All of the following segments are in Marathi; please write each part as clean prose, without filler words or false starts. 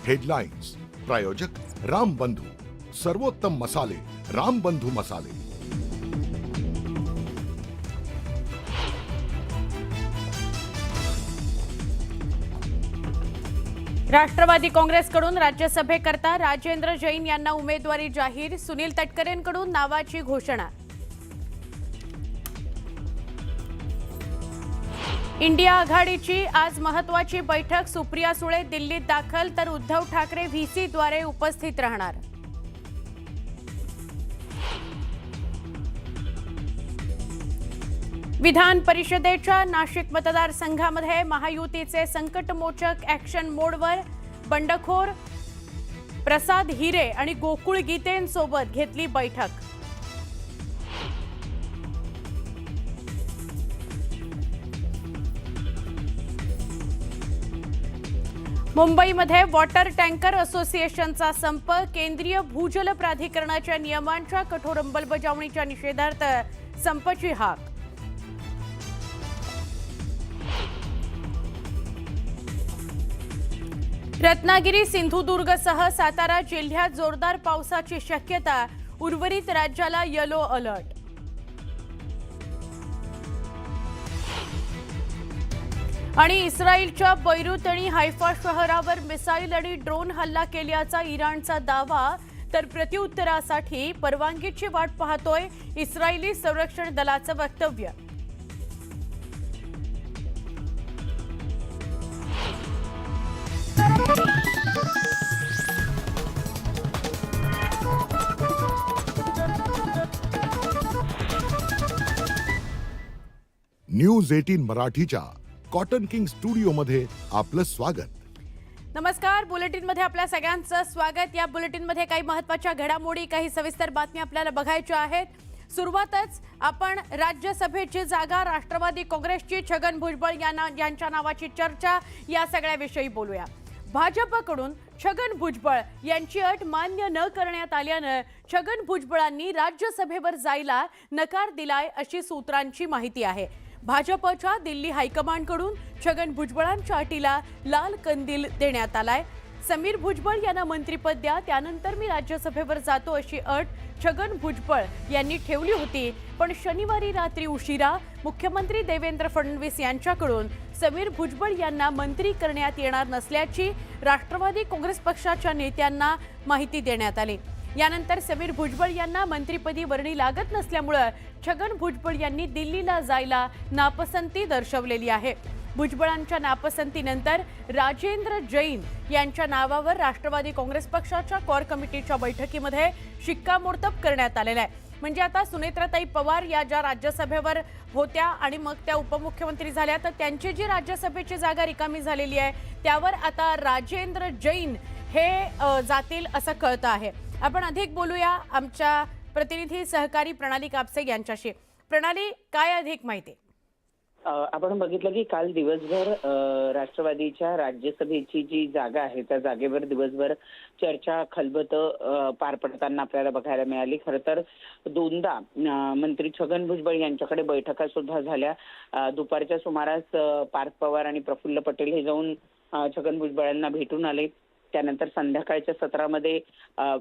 हेडलाइन्स प्रायोजक राम बंधू, सर्वोत्तम मसाले राम बंधू मसाले। राष्ट्रवादी काँग्रेसकडून राज्यसभेकरता राजेंद्र जैन यांना उमेदवारी जाहीर। सुनील तटकरेंकडून नावाची घोषणा। इंडिया आघाडीची आज महत्त्वाची बैठक। सुप्रिया सुळे दिल्लीत दाखल, तर उद्धव ठाकरे व्हीसीद्वारे उपस्थित राहणार। विधान परिषदेच्या नाशिक मतदारसंघामध्ये महायुतीचे संकटमोचक ॲक्शन मोडवर बंडखोर प्रसाद हिरे आणि गोकुळ गीतेंसोबत घेतली बैठक। मुंबईमध्ये वॉटर टँकर असोसिएशनचा संप। केंद्रीय भूजल प्राधिकरणाच्या नियमांच्या कठोर अंमलबजावणीच्या निषेधार्थ संपाची हाक। रत्नागिरी सिंधुदुर्गसह सातारा जिल्ह्यात जोरदार पावसाची शक्यता। उर्वरित राज्याला येलो अलर्ट। आणि इस्रायलच्या बैरूत आणि हैफा शहरावर मिसाईल आणि ड्रोन हल्ला केल्याचा इराणचा दावा, तर प्रत्युत्तरासाठी परवानगीची वाट पाहतोय इस्रायली संरक्षण दलाचं वक्तव्य। न्यूज 18 मराठीच्या कॉटन किंग स्टुडिओ मध्ये आपलं स्वागत। नमस्कार, बुलेटिन मध्ये आपल्या सगळ्यांचं स्वागत। या बुलेटिन मध्ये काही महत्त्वाच्या घडामोडी, काही सविस्तर बातम्या आपल्याला बघायच्या आहेत। सुरुवातच आपण राज्यसभेची जागा राष्ट्रवादी काँग्रेसची छगन भुजबळ यांच्या नावाची चर्चा, या सगळ्याविषयी बोलूया। भाजपकडून छगन भुजबळ यांची अट मान्य न करण्यात आल्यानं छगन भुजबळांनी राज्यसभेवर जायला नकार दिलाय, अशी सूत्रांची माहिती आहे। भाजपच्या दिल्ली हायकमांडकडून छगन भुजबळांच्या अटीला लाल कंदील देण्यात आलाय। समीर भुजबळ यांना मंत्रिपद द्या, त्यानंतर मी राज्यसभेवर जातो, अशी अट छगन भुजबळ यांनी ठेवली होती। पण शनिवारी रात्री उशिरा मुख्यमंत्री देवेंद्र फडणवीस यांच्याकडून समीर भुजबळ यांना मंत्री करण्यात येणार नसल्याची राष्ट्रवादी काँग्रेस पक्षाच्या नेत्यांना माहिती देण्यात आली। यानंतर समीर भुजबळ यांना मंत्रिपदी वर्णी लागत नसल्यामुळे छगन भुजबळ यांनी दिल्लीला जायला नापसंती दर्शवलेली आहे। भुजबळांच्या नापसंतीनंतर राजेंद्र जैन यांच्या नावावर राष्ट्रवादी काँग्रेस पक्षाच्या कोर कमिटीच्या बैठकीमध्ये शिक्कामोर्तब करण्यात आलेला आहे। म्हणजे आता सुनेत्राताई पवार या ज्या राज्यसभेवर होत्या आणि मग त्या उपमुख्यमंत्री झाल्या, तर त्यांची जी राज्यसभेची जागा रिकामी झालेली आहे त्यावर आता राजेंद्र जैन हे जातील असं कळतं आहे। आपण अधिक बोलूया आमच्या प्रतिनिधी सहकारी प्रणाली कापसे यांच्याशी। प्रणाली, काय अधिक माहिती? आपण बघितलं की काल दिवसभर राष्ट्रवादीच्या राज्यसभेची जी जागा आहे त्या जागेवर दिवसभर चर्चा खलबत पार पडताना आपल्याला बघायला मिळाली। खरं तर दोनदा मंत्री छगन भुजबळ यांच्याकडे बैठका सुद्धा झाल्या। दुपारच्या सुमारास पार्थ पवार आणि प्रफुल्ल पटेल हे जाऊन छगन भुजबळांना भेटून आले। त्यानंतर संध्याकाळच्या सत्रामध्ये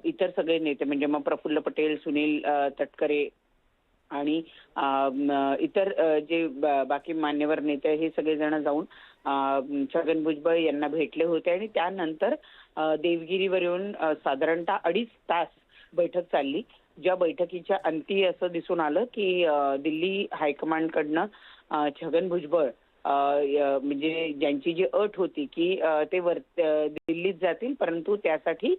इतर सगळे नेते म्हणजे मग प्रफुल्ल पटेल, सुनील तटकरे आणि इतर जे बाकी मान्यवर नेते हे सगळेजण जाऊन छगन भुजबळ यांना भेटले होते आणि त्यानंतर देवगिरीवर येऊन साधारणतः 2.5 तास बैठक चालली। ज्या बैठकीच्या अंती असं दिसून आलं की दिल्ली हायकमांडकडनं छगन भुजबळ म्हणजे ज्यांची जी अट होती की ते दिल्लीत जातील, परंतु त्यासाठी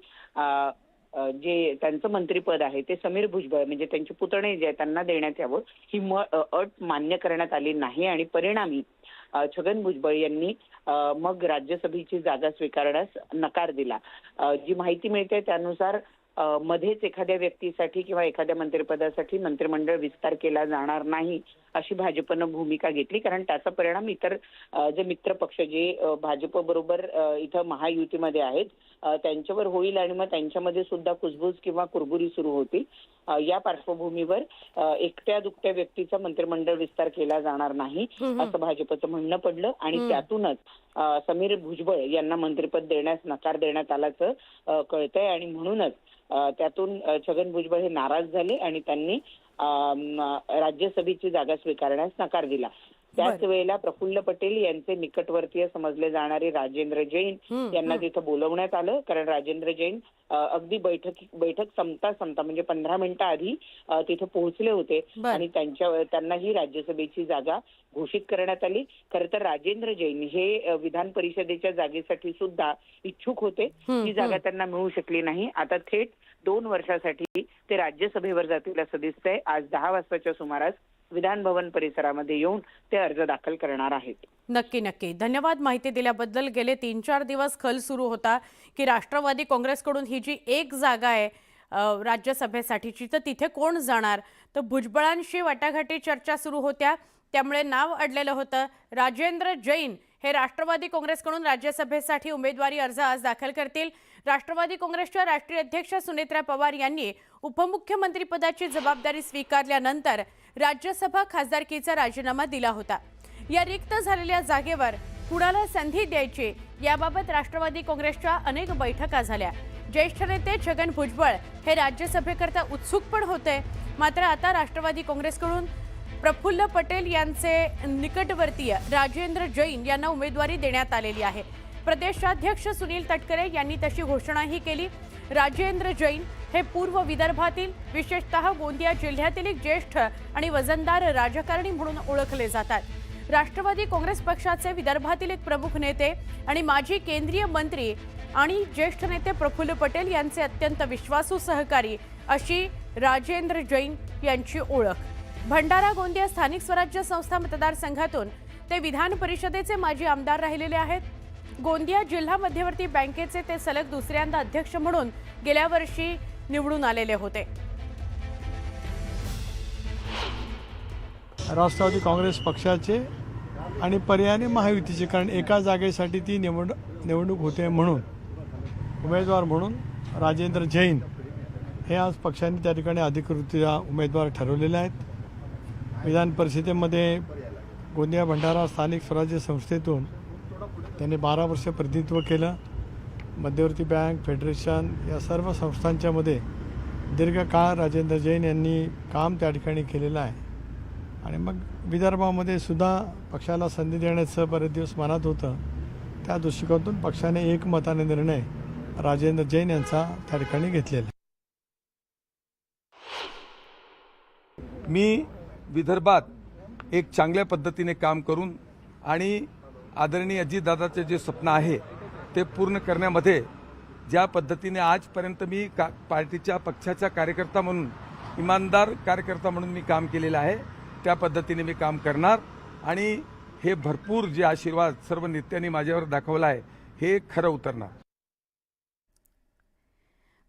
जे त्यांचं मंत्रिपद आहे ते समीर भुजबळ म्हणजे त्यांचे पुतणे जे आहेत त्यांना देण्यात यावं, ही अट मान्य करण्यात आली नाही आणि परिणामी छगन भुजबळ यांनी मग राज्यसभेची जागा स्वीकारण्यास नकार दिला। जी माहिती मिळते त्यानुसार मध्येच एखाद्या व्यक्तीसाठी किंवा एखाद्या मंत्रिपदासाठी मंत्रिमंडळ विस्तार केला जाणार नाही अशी भाजपनं भूमिका घेतली. कारण त्याचा परिणाम इतर जे मित्र पक्ष जे भाजप बरोबर इथं महायुतीमध्ये आहेत त्यांच्यावर होईल आणि मग त्यांच्यामध्ये सुद्धा कुजबूज किंवा कुरबुरी सुरू होतील. या पार्श्वभूमीवर एकट्या दुकट्या व्यक्तीचा मंत्रिमंडळ विस्तार केला जाणार नाही असं भाजपचं म्हणणं पडलं आणि त्यातूनच समीर भुजबळ यांना मंत्रिपद देण्यास नकार देण्यात आल्याचं कळतंय आणि म्हणूनच त्यातून छगन भुजबळ हे नाराज झाले आणि त्यांनी राज्यसभेची जागा स्वीकारण्यास नकार दिला. त्याच वेळेला प्रफुल्ल पटेल यांचे निकटवर्तीय समजले जाणारे राजेंद्र जैन यांना तिथं बोलवण्यात आलं. कारण राजेंद्र जैन अगदी बैठक संपता म्हणजे 15 मिनिटं आधी तिथे पोहोचले होते आणि त्यांनाही राज्यसभेची जागा घोषित करण्यात आली. खरं तर राजेंद्र जैन हे विधान परिषदेच्या जागेसाठी सुद्धा इच्छुक होते. ही जागा त्यांना मिळू शकली नाही. आता थेट 2 वर्षासाठी ते राज्यसभेवर जातील असं दिसतंय. आज 10 वाजताच्या सुमारास विधान भवन परिसरामध्ये येऊन ते अर्ज दाखल करणार आहेत. नक्की धन्यवाद माहिती दिल्याबद्दल. गेले 3-4 दिवस खल सुरू होता की राष्ट्रवादी काँग्रेसकडून ही जी एक जागा आहे राज्यसभेसाठीची तर तिथे कोण जाणार, तर भुजबळांशी वाटाघाटी चर्चा सुरू होत्या. त्यामुळे नाव अडलेलं होतं. राजेंद्र जैन हे राष्ट्रवादी काँग्रेसकडून राज्यसभेसाठी उमेदवारी अर्ज आज दाखल करतील. राष्ट्रवादी काँग्रेसच्या राष्ट्रीय अध्यक्ष सुनेत्रा पवार यांनी उपमुख्यमंत्रीपदाची जबाबदारी स्वीकारल्यानंतर राज्यसभा खासदारकीचा राजीनामा दिला होता. या रिक्त झालेल्या जागेवर कुणाला संधी द्यायची याबाबत राष्ट्रवादी काँग्रेसच्या अनेक बैठका झाल्या. ज्येष्ठ नेते छगन भुजबळ हे राज्यसभेकरता उत्सुक पण होते. मात्र आता राष्ट्रवादी काँग्रेसकडून प्रफुल्ल पटेल यांचे निकटवर्तीय राजेंद्र जैन यांना उमेदवारी देण्यात आलेली आहे. प्रदेशाध्यक्ष सुनील तटकरे यांनी तशी घोषणाही केली. राजेंद्र जैन हे पूर्व विदर्भातील विशेषतः गोंदिया जिल्ह्यातील एक ज्येष्ठ आणि वजनदार राजकारणी म्हणून ओळखले जातात. राष्ट्रवादी काँग्रेस पक्षाचे विदर्भातील एक प्रमुख नेते आणि माजी केंद्रीय मंत्री आणि ज्येष्ठ नेते प्रफुल्ल पटेल यांचे अत्यंत विश्वासू सहकारी अशी राजेंद्र जैन यांची ओळख. भंडारा गोंदिया स्थानिक स्वराज्य संस्था मतदारसंघातून ते विधान परिषदेचे माजी आमदार राहिलेले आहेत. गोंदिया जिल्हा मध्यवर्ती बँकेचे ते सलग दुसऱ्यांदा अध्यक्ष म्हणून गेल्या वर्षी निवडून आलेले होते. राष्ट्रवादी काँग्रेस पक्षाचे आणि पर्यायाने महायुतीचे, कारण एका जागेसाठी ती निवडणूक होते म्हणून उमेदवार म्हणून राजेंद्र जैन हे आज पक्षाने त्या ठिकाणी अधिकृतरित्या उमेदवार ठरवलेले आहेत. विधान परिषदेमध्ये गोंदिया भंडारा स्थानिक स्वराज्य संस्थेतून त्यांनी 12 वर्ष प्रतिनिधित्व केलं. मध्यवर्ती बँक, फेडरेशन या सर्व संस्थांच्यामध्ये दीर्घकाळ राजेंद्र जैन यांनी काम त्या ठिकाणी केलेलं आहे. आणि मग विदर्भामध्ये सुद्धा पक्षाला संधी देण्याचं बरेच दिवस मनात होतं. त्या दृष्टिकोनातून पक्षाने एकमताने निर्णय राजेंद्र जैन यांचा त्या ठिकाणी घेतलेला. मी विदर्भात एक चांगल्या पद्धतीने काम करून आणि आदरणीय अजितदादाचे जे स्वप्न आहे ते पूर्ण करण्यामध्ये ज्या पद्धतीने आजपर्यंत मी पार्टीच्या पक्षाचा कार्यकर्ता म्हणून, इमानदार कार्यकर्ता म्हणून मी काम केलेलं आहे त्या पद्धतीने मी काम करणार. आणि हे भरपूर जे आशीर्वाद सर्व नेत्यांनी माझ्यावर दाखवला आहे हे खरं उतरणार.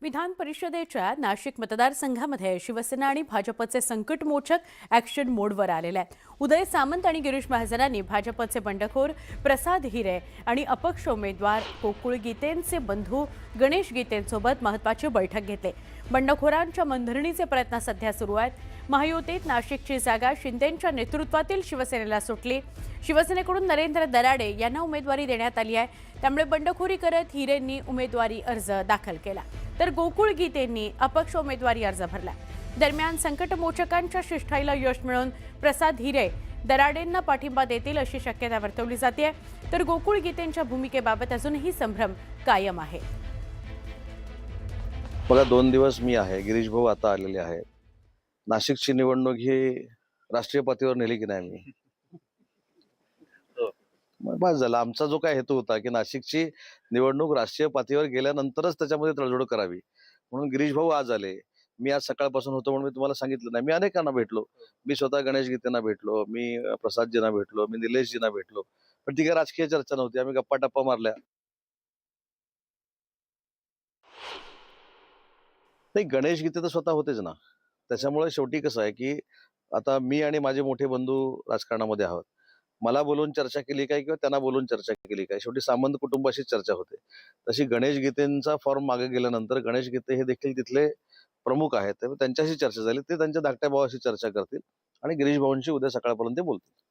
विधान परिषदेच्या नाशिक मतदारसंघामध्ये शिवसेना आणि भाजपचे संकटमोचक ॲक्शन मोडवर आलेले आहेत. उदय सामंत आणि गिरीश महाजनांनी भाजपचे बंडखोर प्रसाद हिरे आणि अपक्ष उमेदवार गोकुळ गीतेंचे बंधू गणेश गीतेंसोबत महत्त्वाची बैठक घेतली. बंडखोरांच्या मनधरणीचे प्रयत्न सध्या सुरू आहेत. महायुतीत नाशिकची जागा शिंदेंच्या नेतृत्वातील शिवसेनेला सुटली. शिवसेनेकडून नरेंद्र दराडे यांना उमेदवारी देण्यात आली आहे. त्यामुळे बंडखोरी करत हिरेंनी उमेदवारी अर्ज दाखल केला, तर गोकुळ गीतेंनी अपक्ष उमेदवारी अर्ज भरला. दरम्यान संकटमोचकांच्या शिष्टाईला यश मिळून प्रसाद हिरे दराडेंना पाठिंबा देतील अशी शक्यता वर्तवली जाते. तर गोकुळ गीतेंच्या भूमिकेबाबत अजूनही संभ्रम कायम आहे. बघा, 2 दिवस मी आहे, गिरीश भाऊ आता आलेले आहेत. नाशिकची निवडणूक ही राष्ट्रीय पातळीवर नेली की नाही मी, बस झालं. आमचा जो काय हेतू होता की नाशिकची निवडणूक राष्ट्रीय पातळीवर गेल्यानंतरच त्याच्यामध्ये तडजोड करावी म्हणून गिरीश भाऊ आज आले. मी आज सकाळपासून होतो म्हणून मी तुम्हाला सांगितलं नाही. मी अनेकांना भेटलो. मी स्वतः गणेश गीतेंना भेटलो, मी प्रसादजींना भेटलो, मी निलेशजींना भेटलो. पण ती काही राजकीय चर्चा नव्हती. आम्ही गप्पा टप्पा मारल्या. नाही, गणेश गीते तर स्वतः होतेच ना. त्याच्यामुळे शेवटी कसं आहे की आता मी आणि माझे मोठे बंधू राजकारणामध्ये आहोत. मला बोलून चर्चा केली काय किंवा त्यांना बोलून चर्चा केली काय, शेवटी सामंत कुटुंबाशी चर्चा होते. तशी गणेश गीतेंचा फॉर्म मागे गेल्यानंतर गणेश गीते हे देखील तिथले प्रमुख आहेत, त्यामुळे त्यांच्याशी चर्चा झाली. ते त्यांच्या धाकट्या भावाशी चर्चा करतील आणि गिरीश भाऊंशी उद्या सकाळपर्यंत बोलतील.